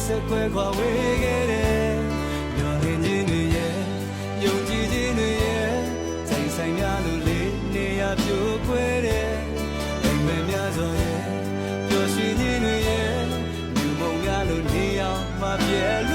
ဆက်ခွဲခွာဝေးခဲ့တယ်မျောလင်းခြင်းတွေရဲ့ယုံကြည်ခြင်းတွေရဲ့ဆိုင်ဆိုင်များလို့လေးနေရပြိုကွဲတယ်အိမ်မက်များစွာရဲ့ပျော်ရွှင်ခြင်းတွေရဲ့မြူမုံများလို့နေအောင်မပြဲ